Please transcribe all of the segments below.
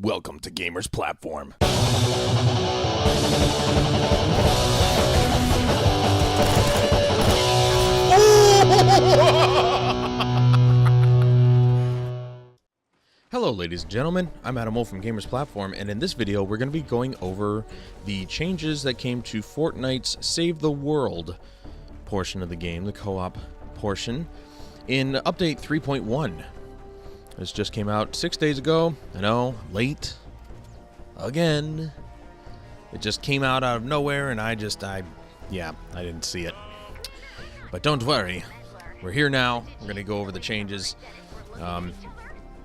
Welcome to Gamers Platform. Hello ladies and gentlemen, I'm Adam Wolf from Gamers Platform, and in this video we're going to be going over the changes that came to Fortnite's Save the World portion of the game, the co-op portion, in update 3.1. This just came out 6 days ago. I know, late. Again. It just came out of nowhere, and I didn't see it. But don't worry. We're here now. We're going to go over the changes.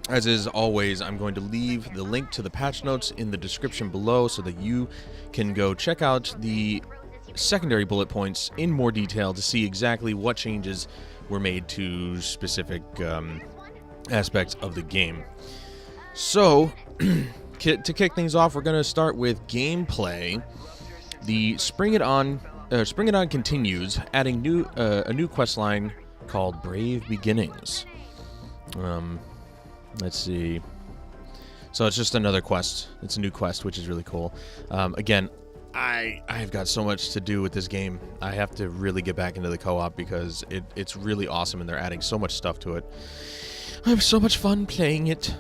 As is always, I'm going to leave the link to the patch notes in the description below so that you can go check out the secondary bullet points in more detail to see exactly what changes were made to specific aspects of the game. So, to kick things off, we're going to start with gameplay. The Spring It On continues, adding a new quest line called Brave Beginnings. Let's see. So it's just another quest. It's a new quest, which is really cool. Again, I've got so much to do with this game. I have to really get back into the co-op because it's really awesome, and they're adding so much stuff to it. I have so much fun playing it.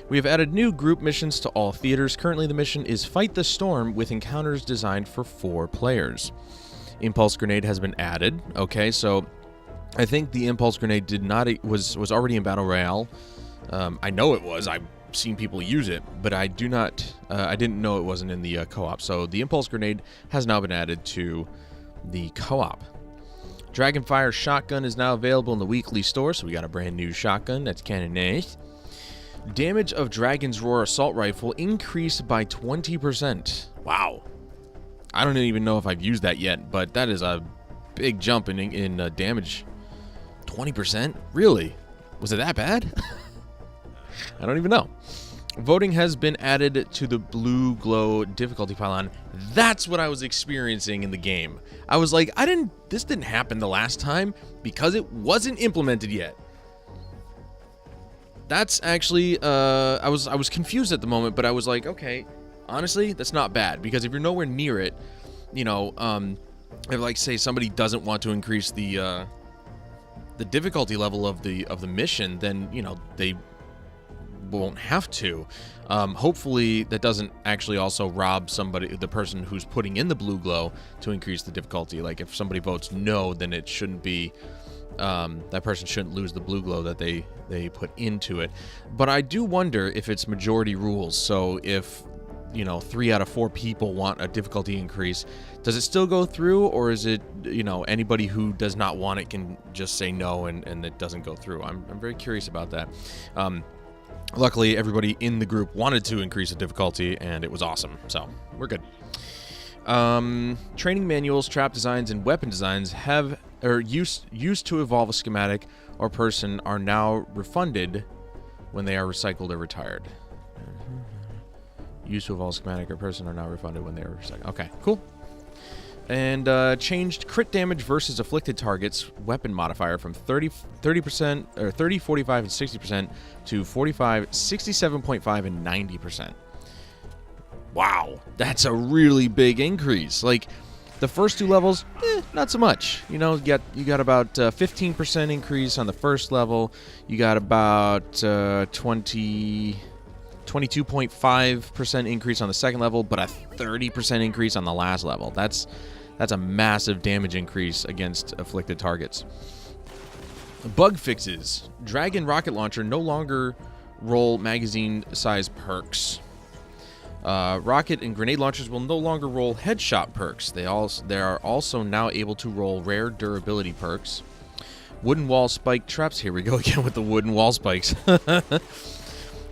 We have added new group missions to all theaters. Currently, the mission is Fight the Storm with encounters designed for 4 players. Impulse Grenade has been added. Okay, so I think the Impulse Grenade was already in Battle Royale. I know it was. I've seen people use it, but I didn't know it wasn't in the co-op. So the Impulse Grenade has now been added to the co-op. Dragonfire Shotgun is now available in the weekly store, so we got a brand new shotgun. That's kind of nice. Damage of Dragon's Roar Assault Rifle increased by 20%. Wow. I don't even know if I've used that yet, but that is a big jump in damage. 20%? Really? Was it that bad? I don't even know. Voting has been added to the blue glow difficulty pylon. That's what I was experiencing in the game. I was like, this didn't happen the last time because it wasn't implemented yet. That's actually, I was confused at the moment, but I was like, okay, honestly, that's not bad, because if you're nowhere near it, you know, if, like, say somebody doesn't want to increase the difficulty level of the mission, then, you know, they won't have to. Hopefully that doesn't actually also rob the person who's putting in the blue glow to increase the difficulty. Like, if somebody votes no, then it shouldn't be, that person shouldn't lose the blue glow that they put into it. But I do wonder if it's majority rules. So if, you know, 3 out of 4 people want a difficulty increase, does it still go through, or is it, you know, anybody who does not want it can just say no and it doesn't go through? I'm very curious about that. Luckily, everybody in the group wanted to increase the difficulty, and it was awesome, so we're good. Training manuals, trap designs, and weapon designs used to evolve a schematic or person are now refunded when they are recycled or retired. Used to evolve a schematic or person are now refunded when they are recycled. Okay, cool. And changed crit damage versus afflicted targets weapon modifier from 30%, or 30, 45, and 60% to 45, 67.5, and 90%. Wow, that's a really big increase. Like, the first 2 levels, not so much. You know, you got about 15% increase on the first level. You got about 22.5% increase on the second level, but a 30% increase on the last level. That's a massive damage increase against afflicted targets. Bug fixes. Dragon rocket launcher no longer roll magazine size perks. Rocket and grenade launchers will no longer roll headshot perks. They are also now able to roll rare durability perks. Wooden wall spike traps. Here we go again with the wooden wall spikes.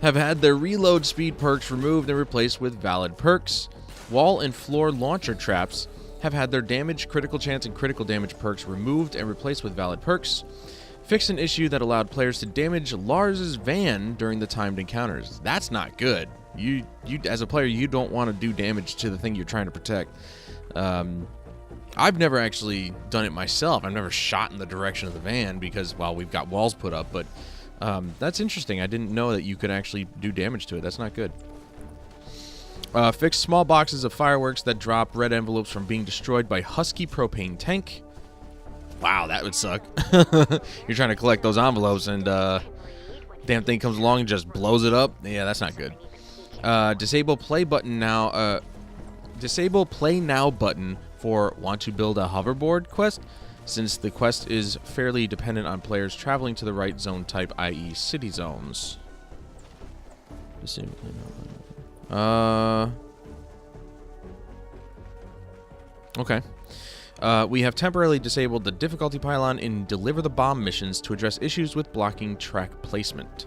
Have had their reload speed perks removed and replaced with valid perks. Wall and floor launcher traps have had their damage, critical chance, and critical damage perks removed and replaced with valid perks. Fixed an issue that allowed players to damage Lars's van during the timed encounters. That's not good. You as a player, you don't want to do damage to the thing you're trying to protect. I've never actually done it myself. I've never shot in the direction of the van because, well, we've got walls put up, but that's interesting. I didn't know that you could actually do damage to it. That's not good. Fix small boxes of fireworks that drop red envelopes from being destroyed by Husky propane tank. Wow, that would suck. You're trying to collect those envelopes and damn thing comes along and just blows it up. Yeah, that's not good. Disable play button now. Disable play now button for want to build a hoverboard quest, since the quest is fairly dependent on players traveling to the right zone type, i.e. city zones. Disable play now button. Okay. We have temporarily disabled the difficulty pylon in Deliver the Bomb missions to address issues with blocking track placement.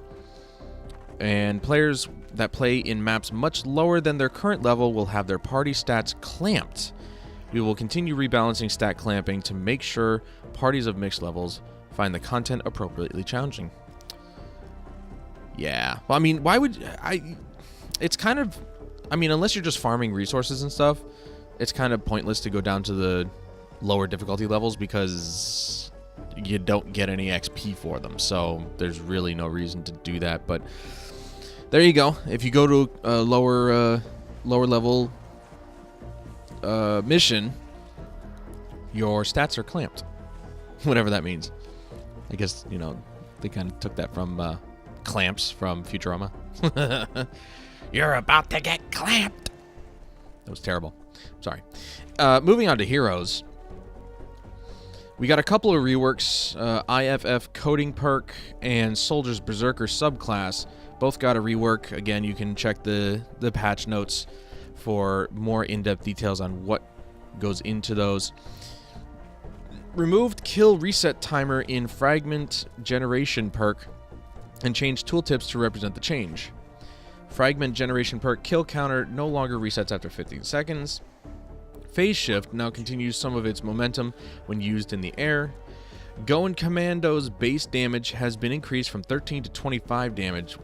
And players that play in maps much lower than their current level will have their party stats clamped. We will continue rebalancing stat clamping to make sure parties of mixed levels find the content appropriately challenging. Yeah. Well, I mean, why would I... It's kind of... I mean, unless you're just farming resources and stuff, it's kind of pointless to go down to the lower difficulty levels because you don't get any XP for them. So there's really no reason to do that. But there you go. If you go to a lower level mission, your stats are clamped. Whatever that means. I guess, you know, they kind of took that from clamps from Futurama. You're about to get clamped. That was terrible. Sorry. Moving on to heroes. We got a couple of reworks. IFF Coding Perk and Soldier's Berserker subclass both got a rework. Again, you can check the patch notes for more in-depth details on what goes into those. Removed kill reset timer in Fragment Generation perk and changed tooltips to represent the change. Fragment Generation perk kill counter no longer resets after 15 seconds. Phase Shift now continues some of its momentum when used in the air. Going Commando's base damage has been increased from 13 to 25 damage.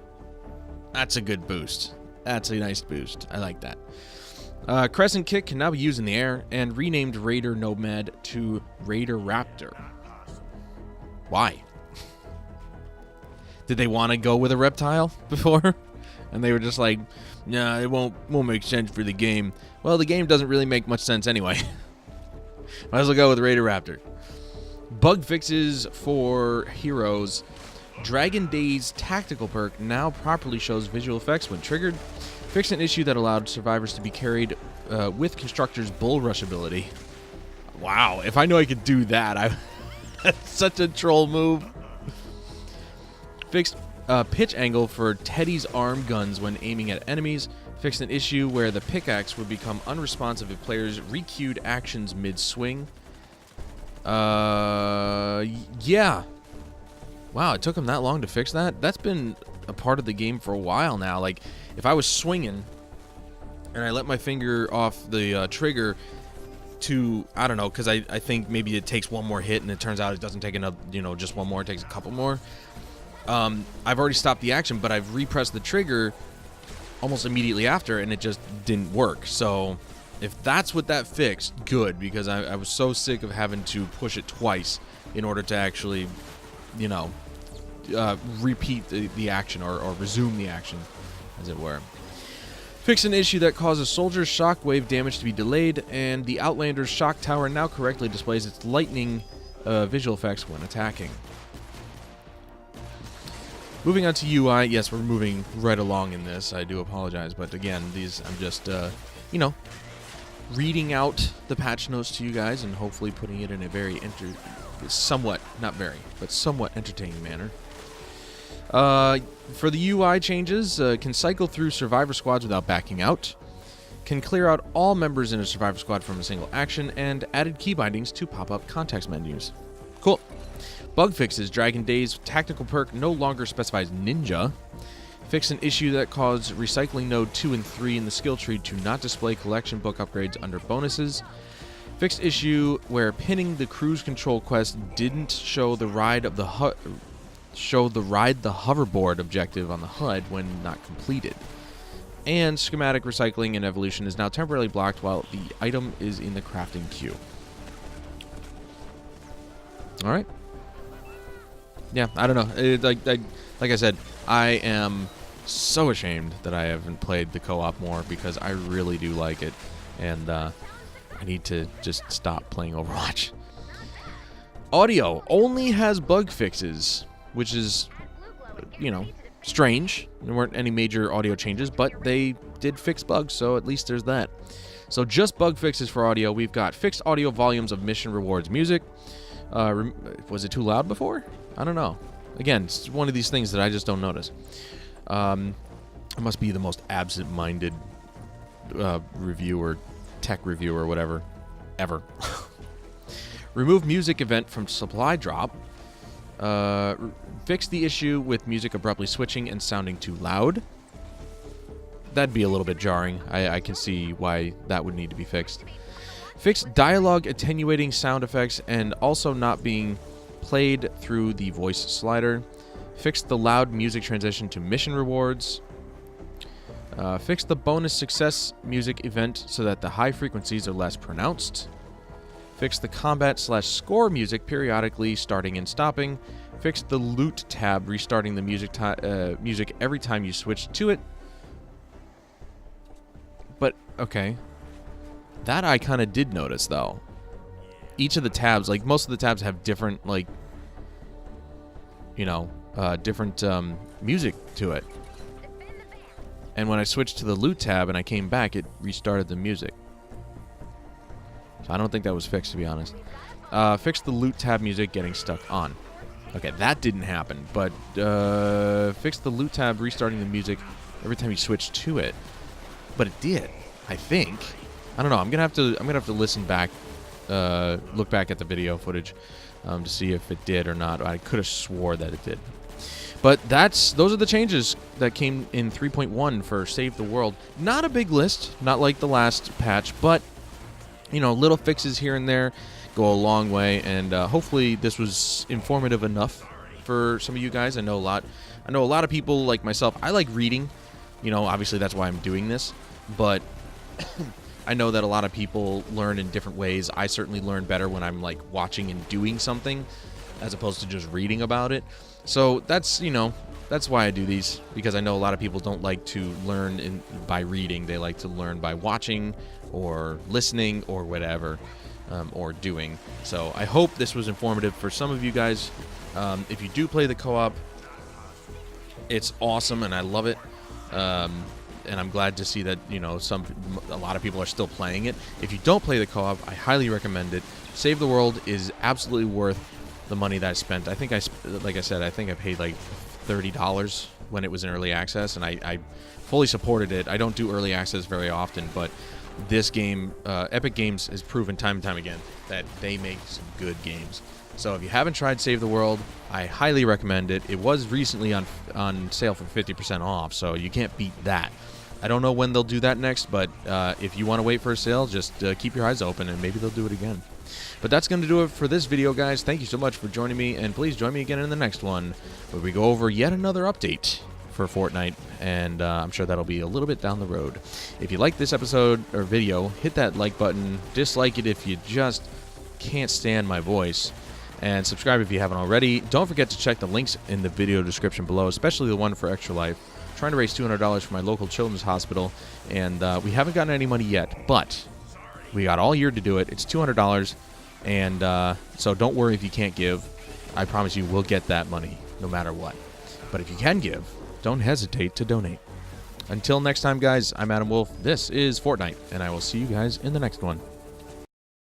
That's a good boost. That's a nice boost. I like that. Crescent Kick can now be used in the air, and renamed Raider Nomad to Raider Raptor. Why? Did they want to go with a reptile before? And they were just like, nah, it won't make sense for the game. Well, the game doesn't really make much sense anyway. Might as well go with Raider Raptor. Bug fixes for heroes. Dragon Days tactical perk now properly shows visual effects when triggered. Fixed an issue that allowed survivors to be carried with Constructor's Bull Rush ability. Wow, if I knew I could do that, that's such a troll move. Fixed pitch angle for Teddy's arm guns when aiming at enemies. Fixed an issue where the pickaxe would become unresponsive if players requeued actions mid-swing. Yeah. Wow, it took them that long to fix that? That's been a part of the game for a while now. Like, if I was swinging and I let my finger off the trigger to, I don't know, because I think maybe it takes one more hit and it turns out it doesn't take another, just one more, it takes a couple more. I've already stopped the action, but I've repressed the trigger almost immediately after and it just didn't work. So if that's what that fixed, good, because I was so sick of having to push it twice in order to actually, repeat the action or resume the action, as it were. Fix an issue that causes Soldier's shockwave damage to be delayed, and the Outlander's shock tower now correctly displays its lightning visual effects when attacking. Moving on to UI, yes, we're moving right along in this. I do apologize, but again, I'm just, reading out the patch notes to you guys and hopefully putting it in a very somewhat entertaining manner. For the UI changes, can cycle through survivor squads without backing out, can clear out all members in a survivor squad from a single action, and added key bindings to pop up context menus. Cool. Bug fixes. Dragon Days tactical perk no longer specifies ninja. Fix an issue that caused recycling node 2 and 3 in the skill tree to not display collection book upgrades under bonuses. Fixed issue where pinning the cruise control quest didn't show the ride the hoverboard objective on the HUD when not completed. And schematic recycling and evolution is now temporarily blocked while the item is in the crafting queue. All right. Yeah, I don't know. Like I said, I am so ashamed that I haven't played the co-op more because I really do like it, and I need to just stop playing Overwatch. Audio only has bug fixes, which is, you know, strange. There weren't any major audio changes, but they did fix bugs, so at least there's that. So just bug fixes for audio. We've got fixed audio volumes of mission rewards music. Was it too loud before? I don't know. Again, it's one of these things that I just don't notice. I must be the most absent-minded reviewer, tech reviewer, whatever, ever. Remove music event from supply drop. Fix the issue with music abruptly switching and sounding too loud. That'd be a little bit jarring. I can see why that would need to be fixed. Fix dialogue attenuating sound effects and also not being played through the voice slider. Fix the loud music transition to mission rewards. Fix the bonus success music event so that the high frequencies are less pronounced. Fix the combat/score music periodically starting and stopping. Fix the loot tab restarting the music every time you switch to it. But, okay. That I kind of did notice, though. Each of the tabs, like, most of the tabs have different, like, you know, different music to it. And when I switched to the loot tab and I came back, it restarted the music. So I don't think that was fixed, to be honest. Fix the loot tab music getting stuck on. Okay, that didn't happen, but fix the loot tab restarting the music every time you switch to it. But it did, I think. I don't know. I'm gonna have to listen back, look back at the video footage to see if it did or not. I could have swore that it did. But those are the changes that came in 3.1 for Save the World. Not a big list, not like the last patch, but you know, little fixes here and there go a long way, and hopefully this was informative enough for some of you guys. I know a lot of people like myself. I like reading. You know, obviously that's why I'm doing this, but I know that a lot of people learn in different ways. I certainly learn better when I'm like watching and doing something as opposed to just reading about it. So that's, you know, that's why I do these, because I know a lot of people don't like to learn by reading. They like to learn by watching or listening or whatever, or doing. So I hope this was informative for some of you guys. If you do play the co-op, it's awesome and I love it. And I'm glad to see that, you know, a lot of people are still playing it. If you don't play the co-op, I highly recommend it. Save the World is absolutely worth the money that I spent. I think like I said, I think I paid like $30 when it was in early access, and I fully supported it. I don't do early access very often, but this game, Epic Games, has proven time and time again that they make some good games. So if you haven't tried Save the World, I highly recommend it. It was recently on sale for 50% off, so you can't beat that. I don't know when they'll do that next, but if you want to wait for a sale, just keep your eyes open, and maybe they'll do it again. But that's going to do it for this video, guys. Thank you so much for joining me, and please join me again in the next one, where we go over yet another update for Fortnite, and I'm sure that'll be a little bit down the road. If you like this episode or video, hit that like button, dislike it if you just can't stand my voice, and subscribe if you haven't already. Don't forget to check the links in the video description below, especially the one for Extra Life. I'm trying to raise $200 for my local children's hospital, and we haven't gotten any money yet, but we got all year to do it. It's $200, and so don't worry if you can't give. I promise you we'll get that money no matter what. But if you can give, don't hesitate to donate. Until next time, guys, I'm Adam Wolf. This is Fortnite, and I will see you guys in the next one.